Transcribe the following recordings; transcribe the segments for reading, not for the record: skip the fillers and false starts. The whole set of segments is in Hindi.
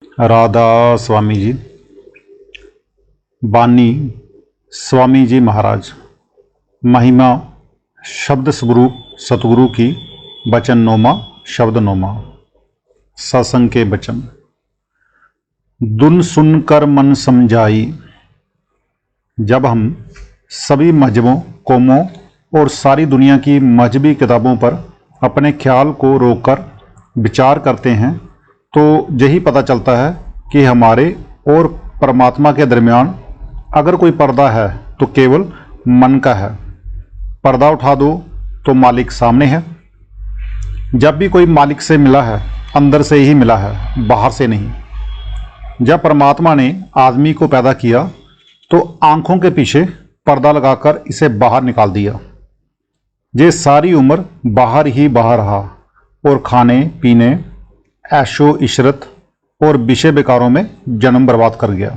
राधा स्वामी जी। बानी स्वामी जी महाराज। महिमा शब्द स्वरूप सतगुरु की वचन नोमा शब्द नोमा। सत्संग के वचन। दुन सुनकर मन समझाई। जब हम सभी मजहबों, कौमों और सारी दुनिया की मजहबी किताबों पर अपने ख्याल को रोककर विचार करते हैं तो यही पता चलता है कि हमारे और परमात्मा के दरमियान अगर कोई पर्दा है तो केवल मन का है। पर्दा उठा दो तो मालिक सामने है। जब भी कोई मालिक से मिला है अंदर से ही मिला है, बाहर से नहीं। जब परमात्मा ने आदमी को पैदा किया तो आंखों के पीछे पर्दा लगाकर इसे बाहर निकाल दिया। ये सारी उम्र बाहर ही बाहर रहा और खाने पीने, ऐशो इशरत और विषय विकारों में जन्म बर्बाद कर गया।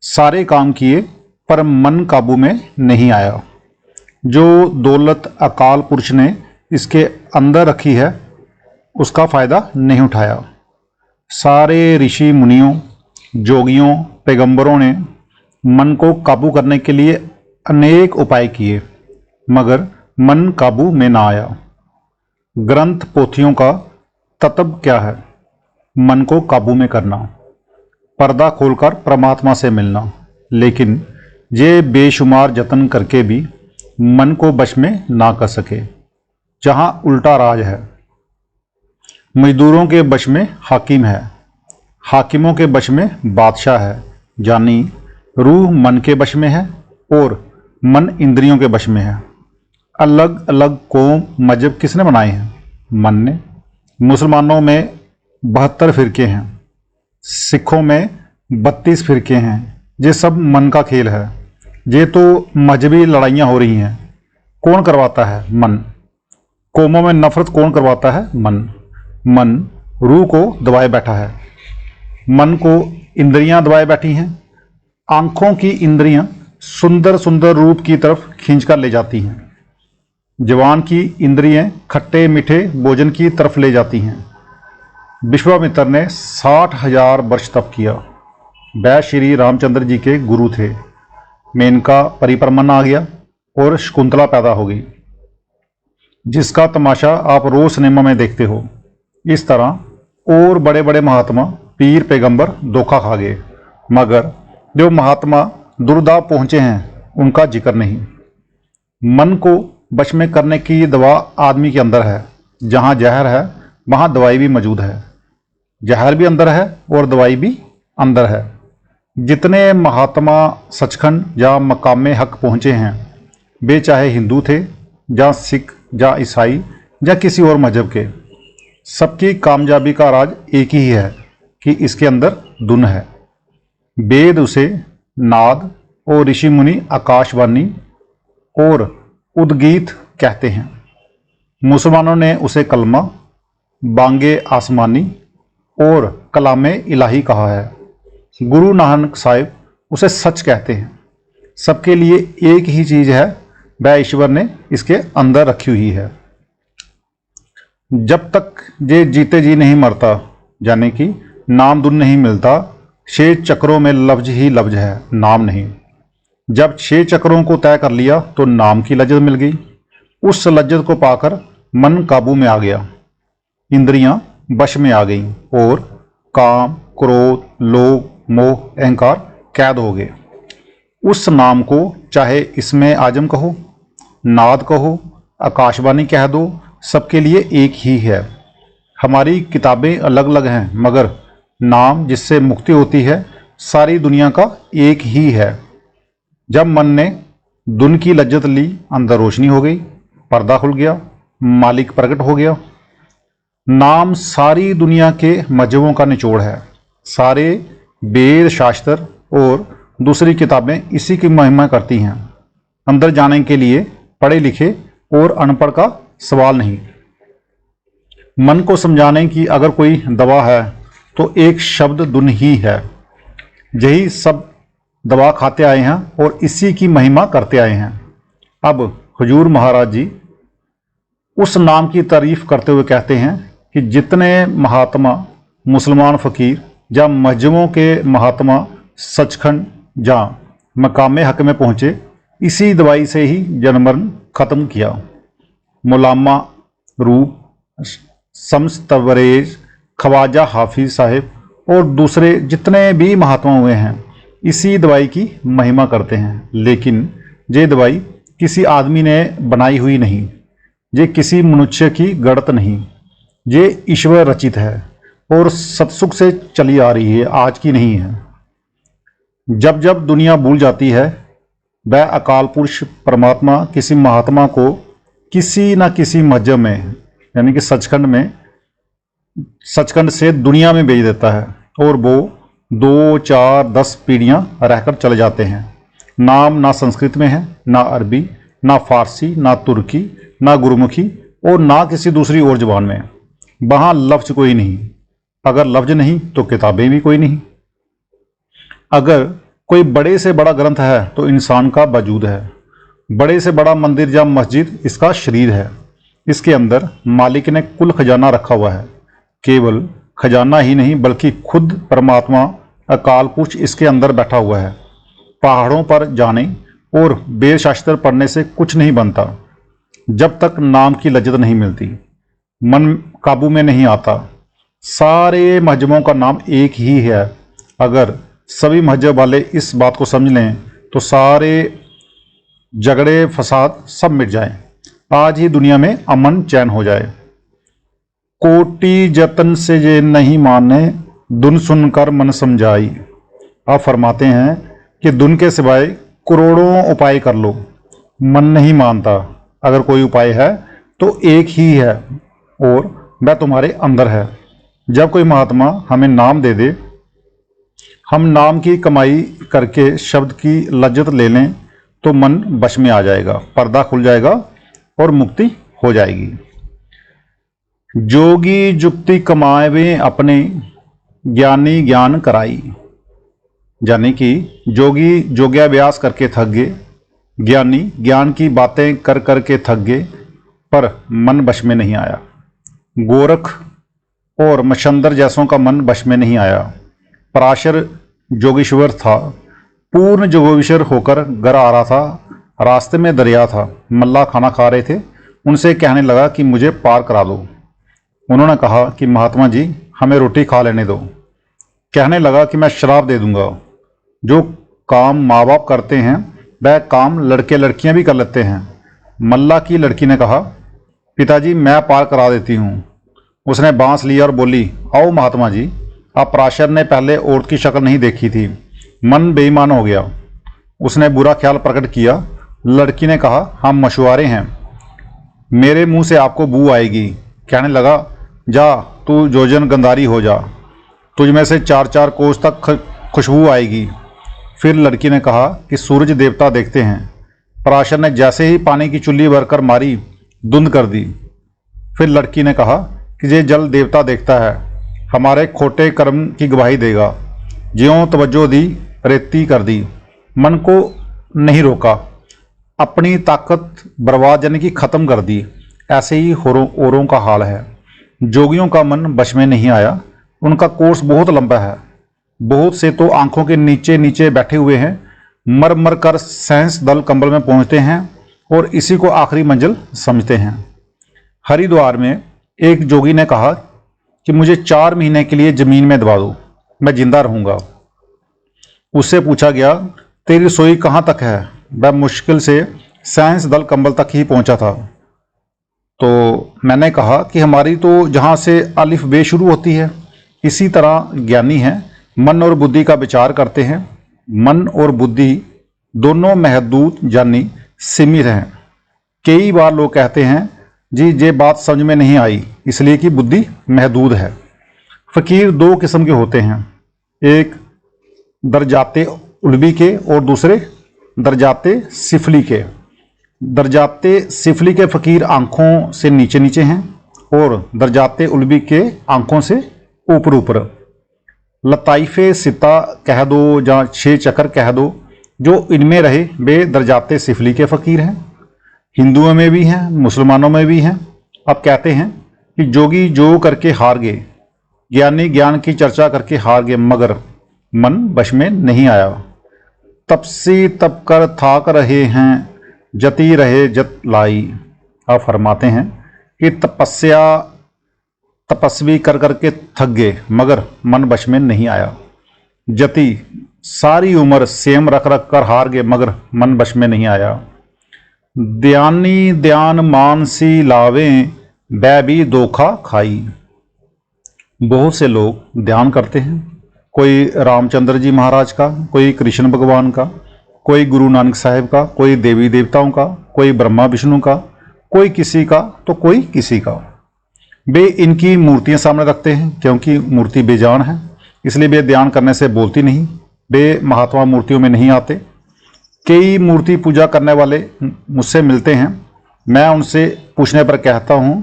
सारे काम किए पर मन काबू में नहीं आया। जो दौलत अकाल पुरुष ने इसके अंदर रखी है उसका फायदा नहीं उठाया। सारे ऋषि मुनियों, जोगियों, पैगंबरों ने मन को काबू करने के लिए अनेक उपाय किए मगर मन काबू में ना आया। ग्रंथ पोथियों का तत्व क्या है? मन को काबू में करना, पर्दा खोलकर परमात्मा से मिलना। लेकिन ये बेशुमार जतन करके भी मन को वश में ना कर सके। जहां उल्टा राज है। मजदूरों के वश में हाकिम है, हाकिमों के वश में बादशाह है। यानी रूह मन के वश में है और मन इंद्रियों के वश में है। अलग अलग कौम मजहब किसने बनाए हैं? मन ने। मुसलमानों में 72 फिरके हैं, सिखों में 32 फिरके हैं। ये सब मन का खेल है। ये तो मजहबी लड़ाइयाँ हो रही हैं। कौन करवाता है? मन। कौमों में नफरत कौन करवाता है? मन। मन रूह को दबाए बैठा है। मन को इंद्रियां दबाए बैठी हैं। आंखों की इंद्रियां सुंदर सुंदर रूप की तरफ खींचकर ले जाती हैं। जवान की इंद्रियां खट्टे मीठे भोजन की तरफ ले जाती हैं। विश्वामित्र ने 60,000 वर्ष तप किया। वह श्री रामचंद्र जी के गुरु थे। मेनका परिपरमन आ गया और शकुंतला पैदा हो गई, जिसका तमाशा आप रोज सिनेमा में देखते हो। इस तरह और बड़े बड़े महात्मा, पीर, पैगंबर धोखा खा गए मगर जो महात्मा दुर्दा पहुंचे हैं उनका जिक्र नहीं। मन को वश में करने की दवा आदमी के अंदर है। जहां जहर है वहां दवाई भी मौजूद है। जहर भी अंदर है और दवाई भी अंदर है। जितने महात्मा सचखंड या मकामे हक पहुंचे हैं वे चाहे हिंदू थे या सिख या ईसाई या किसी और मजहब के, सबकी कामयाबी का राज एक ही है कि इसके अंदर धुन है। वेद उसे नाद और ऋषि मुनि आकाशवाणी और उद्गीत कहते हैं। मुसलमानों ने उसे कलमा, बांगे आसमानी और कलामे इलाही कहा है। गुरु नानक साहिब उसे सच कहते हैं। सबके लिए एक ही चीज है, वह ईश्वर ने इसके अंदर रखी हुई है। जब तक ये जीते जी नहीं मरता, यानी कि नाम धुन नहीं मिलता, 6 चक्रों में लफ्ज ही लफ्ज है, नाम नहीं। जब 6 चक्रों को तय कर लिया तो नाम की लज्जत मिल गई। उस लज्जत को पाकर मन काबू में आ गया, इंद्रियां वश में आ गईं और काम, क्रोध, लोभ, मोह, अहंकार कैद हो गए। उस नाम को चाहे इसमें आजम कहो, नाद कहो, आकाशवाणी कह दो, सबके लिए एक ही है। हमारी किताबें अलग अलग हैं मगर नाम जिससे मुक्ति होती है सारी दुनिया का एक ही है। जब मन ने धुन की लज्जत ली, अंदर रोशनी हो गई, पर्दा खुल गया, मालिक प्रकट हो गया। नाम सारी दुनिया के मजहबों का निचोड़ है। सारे वेद शास्त्र और दूसरी किताबें इसी की महिमा करती हैं। अंदर जाने के लिए पढ़े लिखे और अनपढ़ का सवाल नहीं। मन को समझाने की अगर कोई दवा है तो एक शब्द धुन ही है। यही सब दवा खाते आए हैं और इसी की महिमा करते आए हैं। अब हुजूर महाराज जी उस नाम की तारीफ करते हुए कहते हैं कि जितने महात्मा, मुसलमान फकीर जहाँ मजहबों के महात्मा सचखंड जहाँ मकामे हक में पहुँचे, इसी दवाई से ही जन्म मरण खत्म किया। मौलाना रूप, शम्स तबरेज, ख्वाजा हाफिज साहिब और दूसरे जितने भी महात्मा हुए हैं इसी दवाई की महिमा करते हैं। लेकिन ये दवाई किसी आदमी ने बनाई हुई नहीं, ये किसी मनुष्य की गढ़त नहीं, ये ईश्वर रचित है और सतसुख से चली आ रही है, आज की नहीं है। जब जब दुनिया भूल जाती है, वह अकाल पुरुष परमात्मा किसी महात्मा को किसी न किसी मस्जिद में यानी कि सचखंड से दुनिया में भेज देता है और वो 2, 4, 10 पीढ़ियां रहकर चले जाते हैं। नाम ना संस्कृत में है, ना अरबी, ना फारसी, ना तुर्की, ना गुरुमुखी और ना किसी दूसरी और जुबान में। वहाँ लफ्ज कोई नहीं, अगर लफ्ज नहीं तो किताबें भी कोई नहीं। अगर कोई बड़े से बड़ा ग्रंथ है तो इंसान का वजूद है, बड़े से बड़ा मंदिर या मस्जिद इसका शरीर है। इसके अंदर मालिक ने कुल खजाना रखा हुआ है। केवल खजाना ही नहीं बल्कि खुद परमात्मा अकाल पुरुष इसके अंदर बैठा हुआ है। पहाड़ों पर जाने और वेद शास्त्र पढ़ने से कुछ नहीं बनता जब तक नाम की लज्जत नहीं मिलती, मन काबू में नहीं आता। सारे मजहबों का नाम एक ही है। अगर सभी मजहब वाले इस बात को समझ लें तो सारे झगड़े फसाद सब मिट जाए, आज ही दुनिया में अमन चैन हो जाए। कोटि जतन से ये नहीं माने, धुन सुनकर मन समझाई। आप फरमाते हैं कि धुन के सिवाय करोड़ों उपाय कर लो, मन नहीं मानता। अगर कोई उपाय है तो एक ही है और वह तुम्हारे अंदर है। जब कोई महात्मा हमें नाम दे दे, हम नाम की कमाई करके शब्द की लज्जत ले लें तो मन वश में आ जाएगा, पर्दा खुल जाएगा और मुक्ति हो जाएगी। जोगी जुक्ति कमावे अपने, ज्ञानी ज्ञान कराई। यानी कि जोगी जोग्याभ्यास करके थक गए, ज्ञानी ज्ञान की बातें कर कर के थक गए, पर मन वश में नहीं आया। गोरख और मच्छंदर जैसों का मन वश में नहीं आया। पराशर जोगेश्वर था, पूर्ण जोगेश्वर होकर घर आ रहा था। रास्ते में दरिया था, मल्ला खाना खा रहे थे। उनसे कहने लगा कि मुझे पार करा दो। उन्होंने कहा कि महात्मा जी हमें रोटी खा लेने दो। कहने लगा कि मैं शराब दे दूंगा। जो काम माँ बाप करते हैं वह काम लड़के लड़कियां भी कर लेते हैं। मल्ला की लड़की ने कहा, पिताजी मैं पार करा देती हूँ। उसने बांस लिया और बोली, आओ महात्मा जी। अब पराशर ने पहले औरत की शक्ल नहीं देखी थी, मन बेईमान हो गया। उसने बुरा ख्याल प्रकट किया। लड़की ने कहा, हम मशुआरे हैं, मेरे मुंह से आपको बू आएगी। कहने लगा, जा तू जोजन गंधारी हो जा, तुझ में से 4-4 कोस तक खुशबू आएगी। फिर लड़की ने कहा कि सूरज देवता देखते हैं। पराशर ने जैसे ही पानी की चुल्ली भरकर मारी, धुंध कर दी। फिर लड़की ने कहा कि ये जल देवता देखता है, हमारे खोटे कर्म की गवाही देगा। ज्यों तवज्जो दी, रेती कर दी। मन को नहीं रोका, अपनी ताकत बर्बाद यानी कि ख़त्म कर दी। ऐसे ही औरों का हाल है। जोगियों का मन वश में नहीं आया। उनका कोर्स बहुत लंबा है। बहुत से तो आंखों के नीचे नीचे बैठे हुए हैं, मर मर कर साइंस दल कंबल में पहुंचते हैं और इसी को आखिरी मंजिल समझते हैं। हरिद्वार में एक जोगी ने कहा कि मुझे 4 महीने के लिए ज़मीन में दबा दो, मैं जिंदा रहूँगा। उससे पूछा गया, तेरी रसोई कहाँ तक है? वह मुश्किल से साइंस दल कंबल तक ही पहुँचा था। तो मैंने कहा कि हमारी तो जहाँ से अलिफ बे शुरू होती है। इसी तरह ज्ञानी हैं, मन और बुद्धि का विचार करते हैं। मन और बुद्धि दोनों महदूद यानी सीमित हैं। कई बार लोग कहते हैं, जी ये बात समझ में नहीं आई इसलिए कि बुद्धि महदूद है। फ़कीर 2 किस्म के होते हैं, एक दरजाते उलबी के और दूसरे दरजाते सिफली के। दरजाते सिफली के फ़कीर आँखों से नीचे नीचे हैं और दरजाते उलबी के आँखों से ऊपर ऊपर। लताइफ़े सिता कह दो या 6 चक्कर कह दो, जो इनमें रहे वे दरजाते सिफली के फ़कीर हैं। हिंदुओं में भी हैं, मुसलमानों में भी हैं। अब कहते हैं कि जोगी जो करके हार गए, ज्ञानी ज्ञान की चर्चा करके हार गए मगर मन वश में नहीं आया। तपसी तप कर थाक रहे हैं, जती रहे जत लाई। आप फरमाते हैं कि तपस्या तपस्वी कर करके थक गए मगर मन वश में नहीं आया। जति सारी उम्र सेम रख रख कर हार गए मगर मन वश में नहीं आया। ध्यानी ध्यान मानसी लावें, बै भी धोखा खाई। बहुत से लोग ध्यान करते हैं, कोई रामचंद्र जी महाराज का, कोई कृष्ण भगवान का, कोई गुरु नानक साहिब का, कोई देवी देवताओं का, कोई ब्रह्मा विष्णु का, कोई किसी का तो कोई किसी का। वे इनकी मूर्तियां सामने रखते हैं क्योंकि मूर्ति बेजान है, इसलिए वे ध्यान करने से बोलती नहीं। वे महात्मा मूर्तियों में नहीं आते। कई मूर्ति पूजा करने वाले मुझसे मिलते हैं, मैं उनसे पूछने पर कहता हूं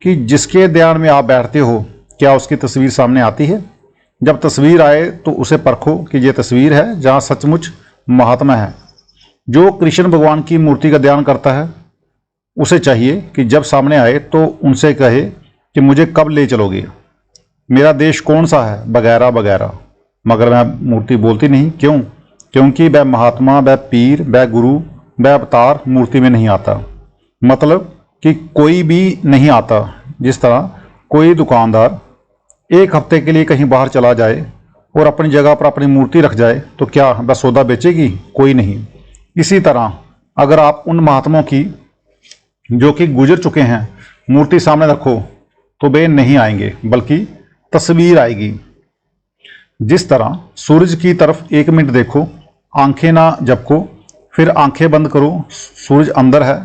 कि जिसके ध्यान में आप बैठते हो क्या उसकी तस्वीर सामने आती है? जब तस्वीर आए तो उसे परखो कि ये तस्वीर है जहां सचमुच महात्मा है। जो कृष्ण भगवान की मूर्ति का ध्यान करता है उसे चाहिए कि जब सामने आए तो उनसे कहे कि मुझे कब ले चलोगे, मेरा देश कौन सा है, वगैरह वगैरह। मगर वह मूर्ति बोलती नहीं। क्यों? क्योंकि वह महात्मा, वह पीर, वह गुरु, वह अवतार मूर्ति में नहीं आता। मतलब कि कोई भी नहीं आता। जिस तरह कोई दुकानदार एक हफ्ते के लिए कहीं बाहर चला जाए और अपनी जगह पर अपनी मूर्ति रख जाए तो क्या वह सौदा बेचेगी? कोई नहीं। इसी तरह अगर आप उन महात्माओं की जो कि गुजर चुके हैं मूर्ति सामने रखो तो वे नहीं आएंगे बल्कि तस्वीर आएगी। जिस तरह सूरज की तरफ 1 मिनट देखो, आंखें ना झपको, फिर आंखें बंद करो, सूरज अंदर है।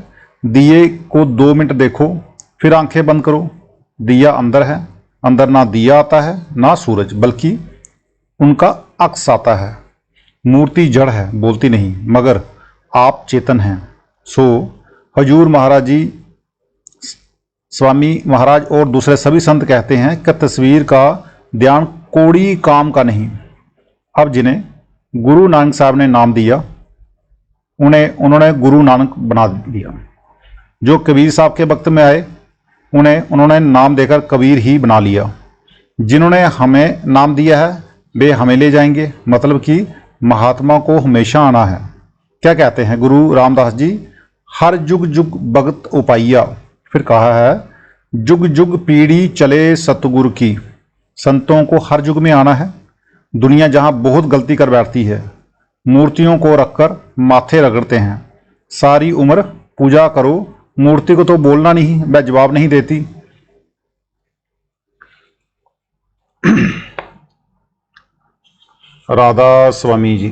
दिए को 2 मिनट देखो, फिर आंखें बंद करो, दिया अंदर है। अंदर ना दिया आता है ना सूरज, बल्कि उनका अक्स आता है। मूर्ति जड़ है, बोलती नहीं, मगर आप चेतन हैं। सो हजूर महाराज जी, स्वामी महाराज और दूसरे सभी संत कहते हैं कि तस्वीर का ध्यान कोड़ी काम का नहीं। अब जिन्हें गुरु नानक साहब ने नाम दिया उन्होंने गुरु नानक बना दिया। जो कबीर साहब के वक्त में आए उन्होंने नाम देकर कबीर ही बना लिया। जिन्होंने हमें नाम दिया है वे हमें ले जाएंगे। मतलब कि महात्मा को हमेशा आना है। क्या कहते हैं गुरु रामदास जी? हर जुग जुग भगत उपाइया। फिर कहा है जुग जुग पीढ़ी चले सतगुरु की। संतों को हर युग में आना है। दुनिया जहां बहुत गलती कर बैठती है, मूर्तियों को रखकर माथे रगड़ते हैं। सारी उम्र पूजा करो, मूर्ति को तो बोलना नहीं, वह जवाब नहीं देती। राधा स्वामी जी।